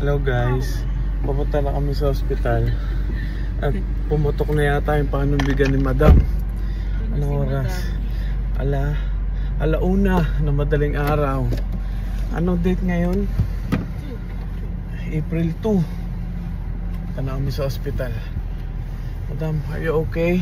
Hello guys, papunta na kami sa ospital at pumutok na yata yung panumbigan ni Madam. Anong oras? Alauna na madaling araw. Anong date ngayon? April 2. Punta na kami sa ospital. Madam, are you okay?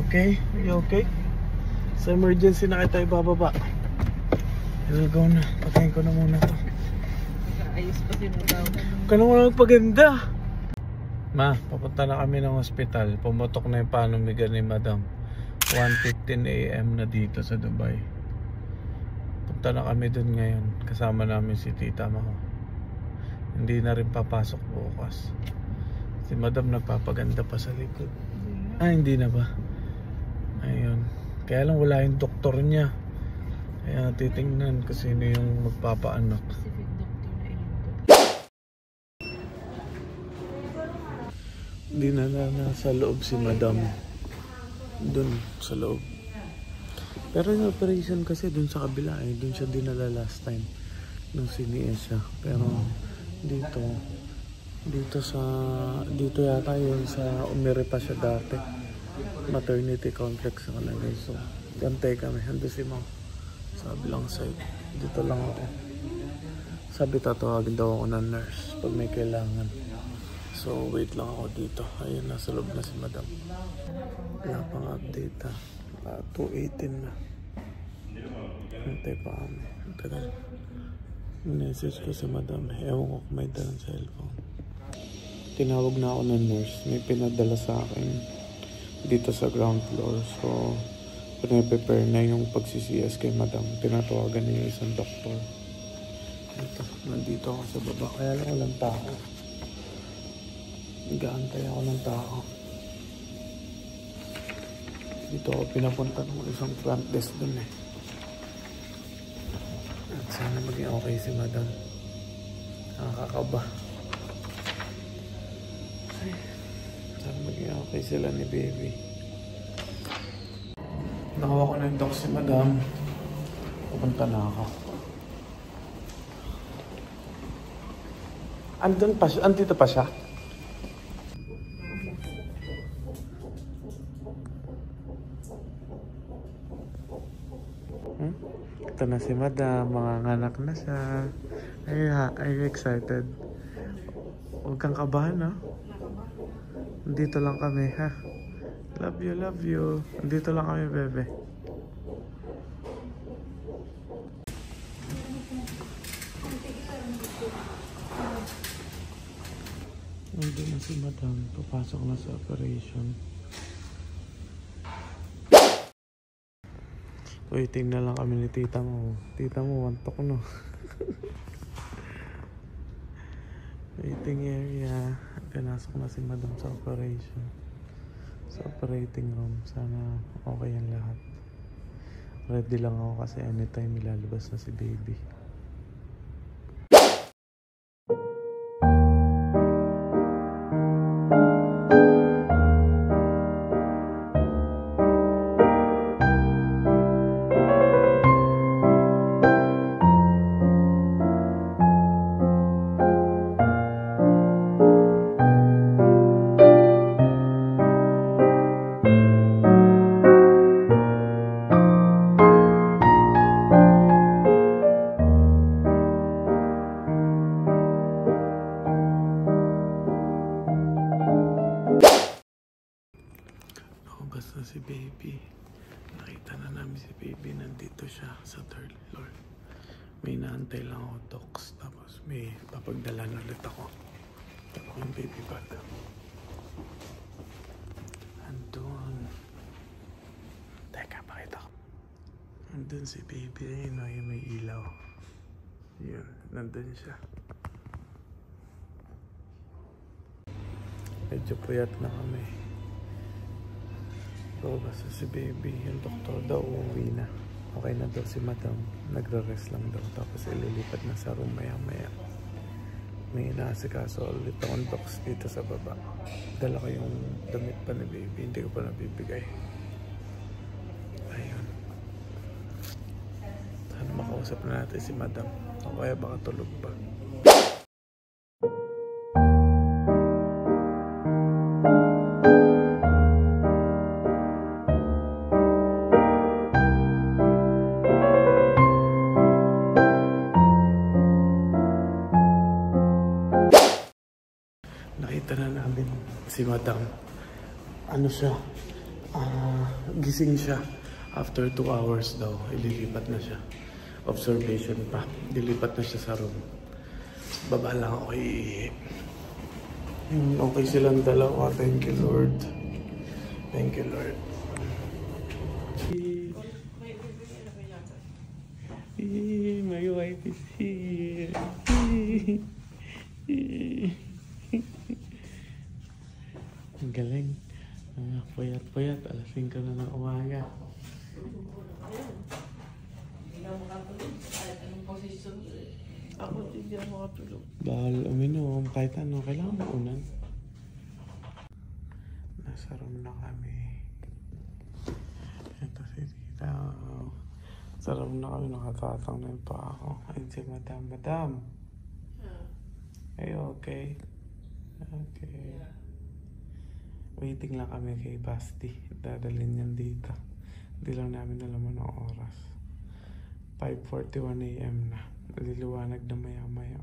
Okay? Are you okay? Sa emergency na kita ibababa. We'll go na. Patayin ko na muna to. Ayos pa sinulaw. Huwag ka naman magpaganda. Ma, papunta na kami ng ospital. Pumutok na yung panumigan ni Madam. 1:15 AM na dito sa Dubai. Punta na kami dun ngayon. Kasama namin si Tita Maho. Hindi na rin papasok bukas. Si Madam nagpapaganda pa sa likod. Ah, hindi na ba? Ayun. Kaya lang wala yung doktor niya. Kaya titingnan kung sino yung magpapaanak. Hindi na nasa loob si Madam. Doon sa loob. Pero yung operation kasi doon sa kabila eh. Doon siya dinala last time nung sinies siya. Pero dito yata yun sa umire pa siya dati. Maternity complex na kalagay. So gantay kami. Hando si Mom sa bilang side. Dito lang ako. Sabi tatawagin daw ako ng nurse pag may kailangan. So wait lang ako dito. Ayun, nasa loob na si Madam. Wala pang update ha. 2:18 na. Hintay pa kami. Tagal. Message ko si Madam. Ewan ko kung may dalang cellphone. Tinawag na ako ng nurse. May pinadala sa akin dito sa ground floor. So pinaprepare na yung pag-CCS kay Madam. Tinatawagan niya yung isang doktor. Ito, nandito ako sa baba. Kaya lang walang tao. Nag-aantay ako ng tao. Dito ako pinapunta ng isang front desk dun eh. At sana maging okay si Madam. Nakakakaba. Ay, sana maging okay sila ni baby. Nakawa ko na yung doc si Madam. Pupunta na ako. Andun pa siya? Andito pa siya? Ito na si Madam, manganganak na siya. Are you excited? Huwag kang kabahan, no? Dito lang kami, ha? Love you, love you. Dito lang kami, bebe. Nandun na si Madam, papasok na sa operation. Waiting na lang kami ni Tita mo. Tita mo, wantok no. Waiting area. Pinasok na si Madam sa operation. Sa operating room. Sana okay ang lahat. Ready lang ako kasi anytime ilalabas na si baby. Basta si baby, nakita na namin si baby, nandito siya sa 3rd floor. May naantay lang ako docs, tapos may papagdala na ulit ako. Tapos yung baby bag andun. Teka, pakita ko. Andun si baby, ayun, ayun may ilaw. Yun, nandun siya. Medyo puyat na kami. So, basta si baby, yung doktor daw uuwi na. Okay na daw si Madam. Nagre-rest lang daw. Tapos ililipat na sa room maya-maya. May inaasikaso ulit akong docs dito sa baba. Dala ko yung damit pa ni baby. Hindi ko pa nabibigay. Ayun. Sana makausap na natin si Madam. O kaya baka tulog pa. si Madam. Ano siya? Gising siya. After 2 hours daw, ililipat na siya. Observation pa. Dilipat na siya sa room. Baba lang ako iihi. Okay silang dalawa. Thank you, Lord. Thank you, Lord. My wife is here. Ang galing. Puyat-puyat. Alas 5 na ng umaga. Ako hindi ako makatulog. Bawal uminom. Kahit ano, kailangan mo unan. Nasa room na kami. Ito si Tita. Sa room na kami, nakatatanggal pa ako. Ayun si Madam. Madam! Are you okay? Okay. Waiting lang kami kay Basti. Dadalhin yan dito. Hindi lang namin alam ang oras. 5:41 AM na. Liliwanag na maya-maya.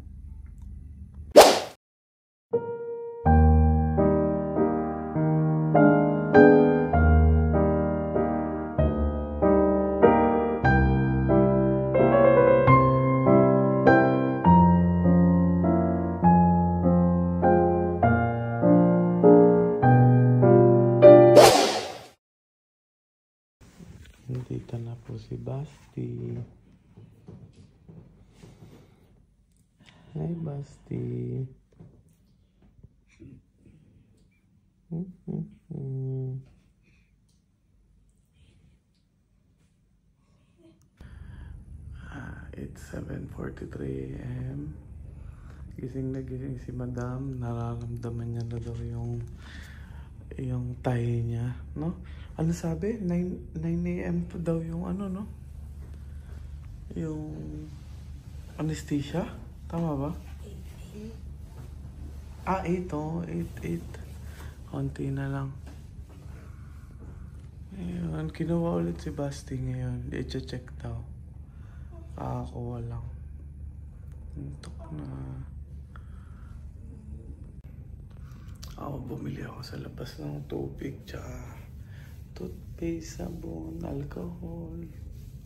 Nandito na po si Basti. Hi, Basti. It's 7:43 AM. Gising na gising si Madam. Nararamdaman niya na daw yung tahi niya, no? Ano sabi? 9 AM pa daw yung ano, no? Yung anesthesia? Tama ba? 8. 8. Konti na lang. Ayun, kinuha ulit si Basti ngayon. I-check daw. Kakakuha lang. Untok na. Bumili ako sa labas ng tubig, tsaka toothpaste, sabon, alcohol,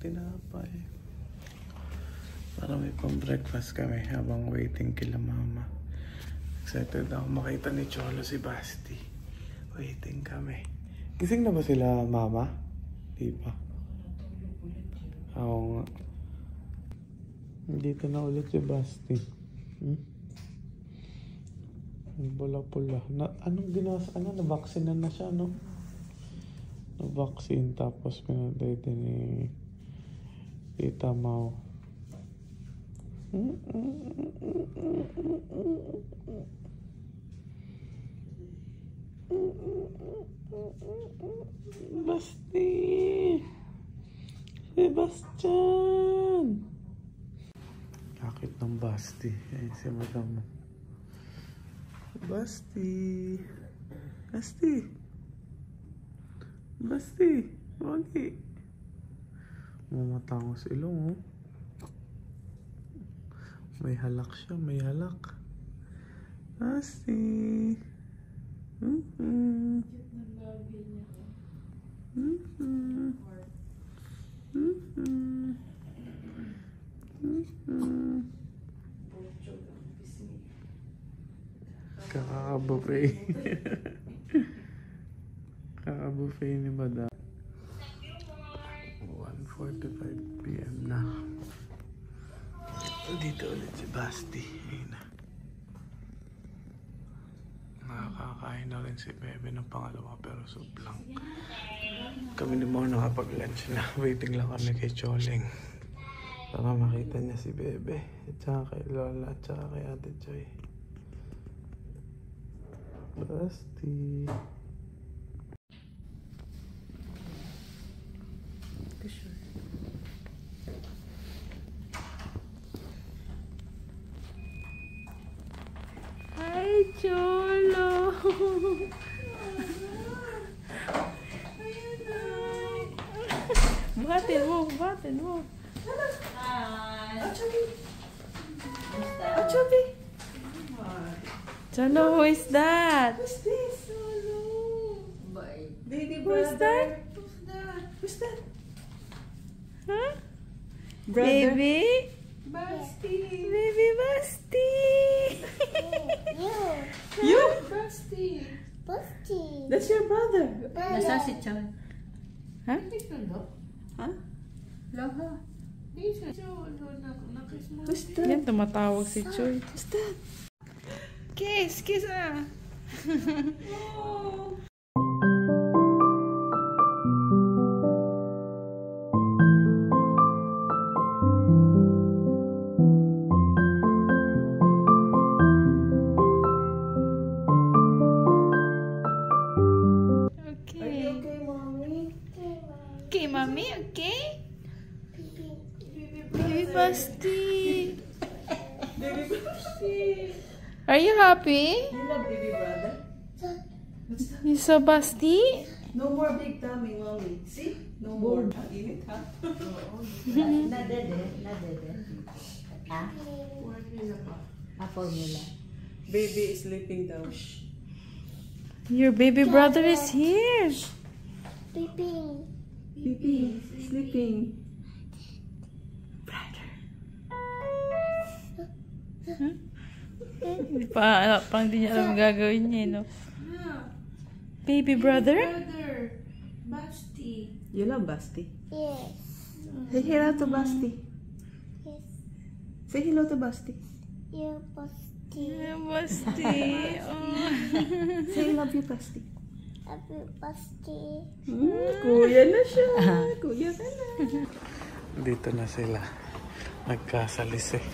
tinapay. Para may pang-breakfast kami habang waiting kila Mama. Excited ako makita ni Cholo si Basti. Waiting kami. Gising na ba sila, Mama? Di pa. Oo nga. Dito na ulit si Basti. Pula-pula. Anong ginawa sa ano? Na-vaccine na siya, no? Na-vaccine tapos pinadete ni Tita Mau. Basti! Sebastian! Kakit ng Basti. Ay, si Madam. Basti! Basti! Basti! Wagi! Mamatangos ilong, oh. May halak siya, may halak. Basti! Kaka-buffet. Kaka-buffet ni Madam. 1:45 PM na. Dito ulit si Basti. Ayun na. Nakakain na rin si Bebe ng pangalawa pero soup lang. Kami ni Mo nakapag-lunch na. Waiting lang kami kay Choleng. Para makita niya si Bebe. At saka kay Lola. At saka kay Ate Joy. Basti. Hi, Cholo! Batin mo, batin mo. Hi! Achubi! Cholo, who is that? What's this? Baby Who's brother. that? Who's that? Who's that? Huh? Brother. Baby? Basti. Baby Basti! You? Basti. That's your brother. Nasaan si Chan? Ha? Huh? Laha. Who's that? Yan, tumatawag si Choy. Who's that? Kiss! Kiss ah! Oh. Okay. Okay, mommy. Okay, mommy, okay? Baby Baby Basti! Baby Basti. Are you happy? You love baby brother? What's that? You so Basti? No more big tummy, mommy. See? No more. Ang init, ha? Nadede. Ah? Formula pa. Formula. Baby is sleeping down. Shh. Your baby brother is here. Baby, sleeping. Parang di niya alam gagawin niya, no? Baby brother? Brother. Basti. You love Basti? Yes. Say hello to Basti. Yes. Say hello to Basti. You Basti. Basti. Oh. Say love you, Basti. Happy Basti. Kuya na siya. Kuya ka na. Dito na sila. Nagkasalis eh.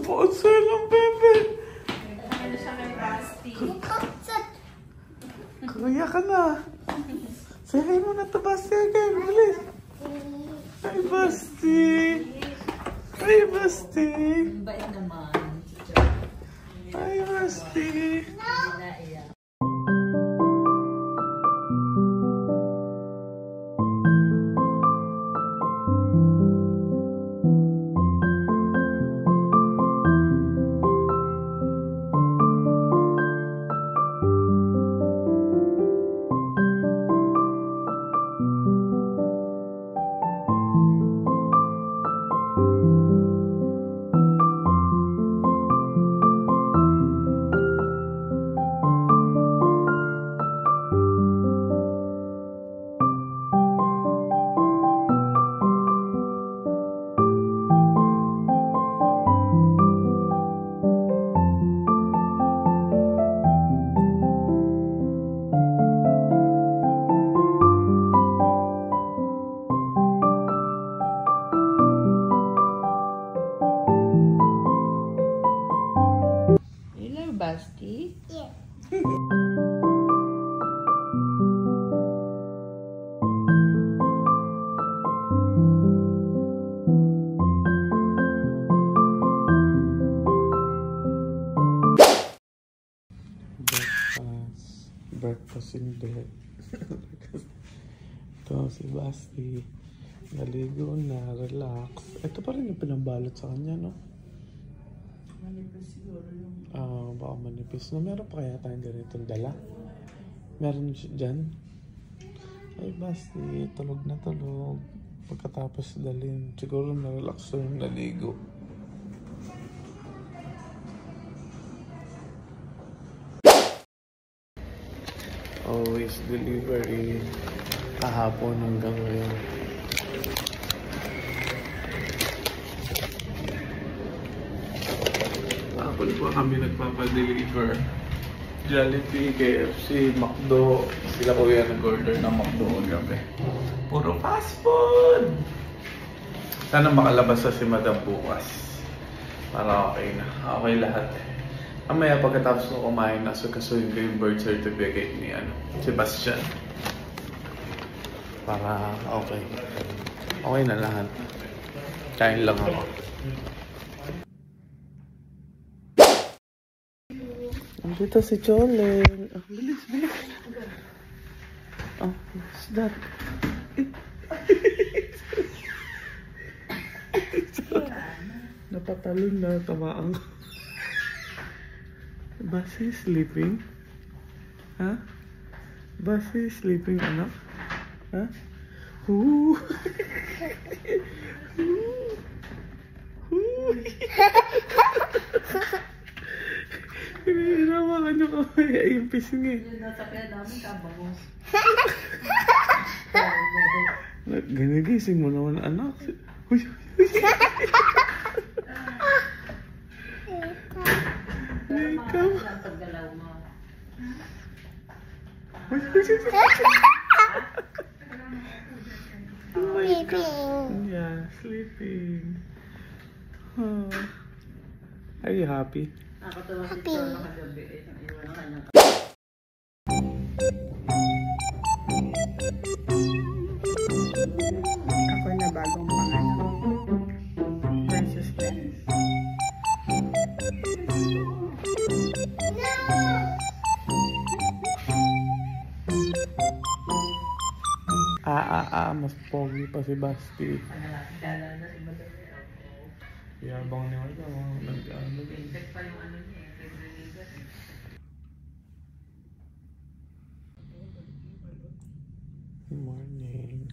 Puso ng bebe. Kuya ka na. Say hi mo na to Basti again. Bilis. Hi Basti. Hi Basti. Bait naman. Hi Basti. Naiyak. Basti? Yes. Breakfast in bed. Ito si Basti. Naligo na, relax. Ito pa rin yung pinambalot sa kanya, no? Manipis siguro yung... Baka manipis. No, meron pa kaya tayong ganitong dala? Meron dyan? Ay, Basti, tulog na tulog. Pagkatapos dalhin, siguro na-relax yung naligo. Always delivery. Kahapon hanggang ngayon. Kahapon po kami nagpapadeliver. Jollibee, KFC, McDo. Sila ko yan nag-order ng McDo gabi. Puro fast food! Sana makalabas na si Madam bukas. Para okay na. Okay lahat. Mamaya pagkatapos ko kumain, nasukasuhin ko yung birth certificate ni Sebastian. Para okay. Okay na lahat. Kain lang ako. Andito si Cholen. Ah, bilis, bilis. Oh, what's that? Napatalon na, tamaan ko. Basi sleeping? Ha? Basi sleeping, anak? Ha? Huu! Hinihiraman ano ko. Ay, yung pising eh. Yung nasa kaya namin kabago. Ginigising mo naman anak. Uy, uy. Ikaw. Paggalaw mo. Uy, uy, uy. Sleeping. Yeah, sleeping. Oh. Are you happy? Nakatuwa si Cholo kagabi. Iwan ang kanyang Ako na bagong pangalan. Princess Glennis. Mas pogi pa si Basti. dala na si Madam. Yabang niya ito. Nag-ano. Check pa yung ano niya. Favorite. Good morning.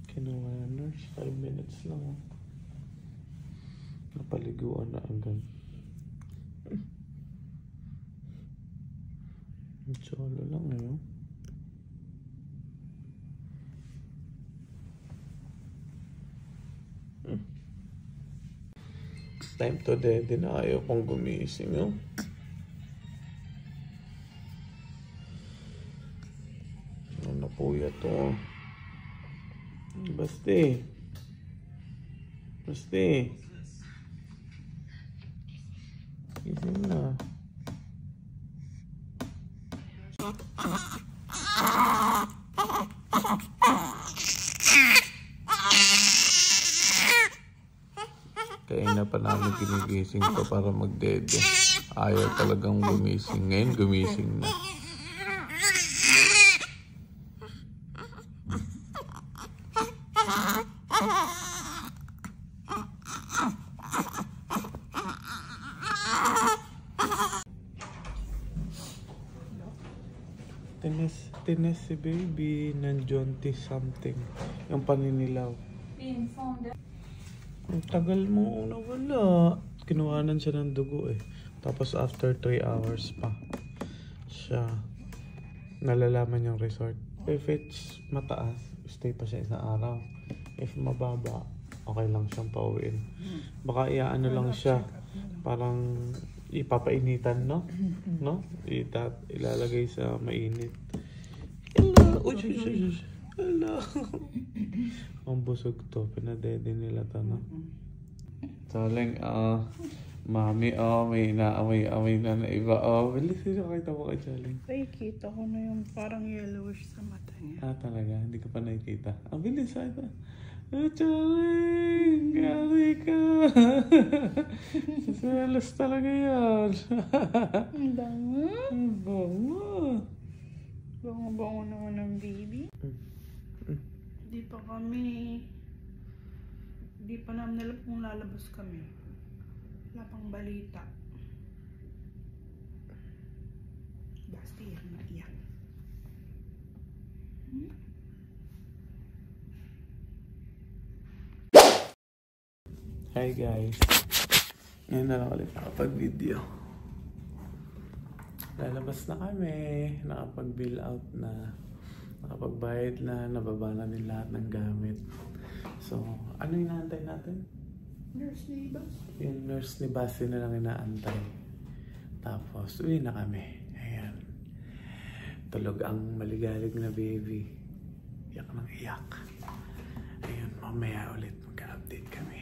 Kinuha na nurse. 5 minutes lang. Napaliguan na agad. Cholo lang eh. Time to dead din na ayaw kong gumising oh. Ano po to? Basti. Basti. Gising na. Kaya na pa namin ginigising to para magdede. Ayaw talagang gumising. Ngayon gumising na. Tines si baby ng Jonty something. Yung paninilaw. Ang tagal mo nawala. Kinuhanan siya ng dugo eh. Tapos after 3 hours pa siya nalalaman yung resort. If it's mataas, stay pa siya isang araw. If mababa, okay lang siyang pauwiin. Baka iaano lang siya. Parang ipapainitan, no? No? Ilalagay sa mainit. Hello! Uy, uy, uy, uy. Hello! Ang busog to. Pinadede nila to, no? Saling, mami, may inaamoy-amoy na iba. Bilis sino kakita mo kay Chaling? Ay, kita ko na yung parang yellowish sa mata niya. Talaga? Hindi ka pa nakikita? Bilis, ito. Chaling! Gari ka! Selos talaga yan. Ang bango. Ang bango. Bango-bango naman ng baby. Di pa namin alam kung lalabas kami. Wala pang balita. Basta iyak na iyak. Hi guys. Ngayon na lang ulit nakapag-video. Lalabas na kami. Nakapag-bill out na. Nakapagbayad na. Nababa na din lahat ng gamit. So, ano inaantay natin? Nurse ni Bas. Yung nurse ni Basi na lang inaantay. Tapos, uwi na kami. Ayan. Tulog ang maligalig na baby. Iyak ng iyak. Ayun, mamaya ulit magka-update kami.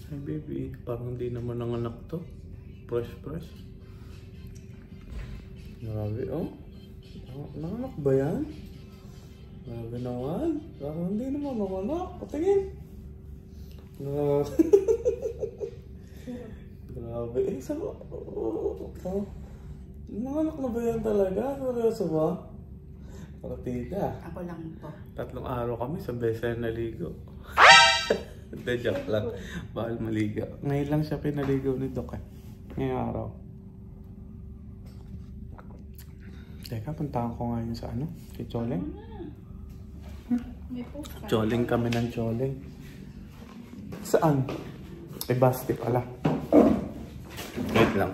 Ay baby, parang di naman ang anak to. Fresh. Grabe, oh. Nanganak ba yan? Grabe naman. Parang hindi naman naman. Patingin. Grabe. Eh, sa... Mga anak na ba yan talaga? Seryoso ba? Partida. Ako lang po. 3 araw kami sa beses naligo. Hindi, joke lang. Bawal maligo. Ngayon lang siya pinaligo ni Doc eh. Ngayong araw. Teka, puntahan ko ngayon sa ano? Kay Choleng. May po. Choleng kami ng Choleng. Saan? Eh, Basti pala. Wait lang.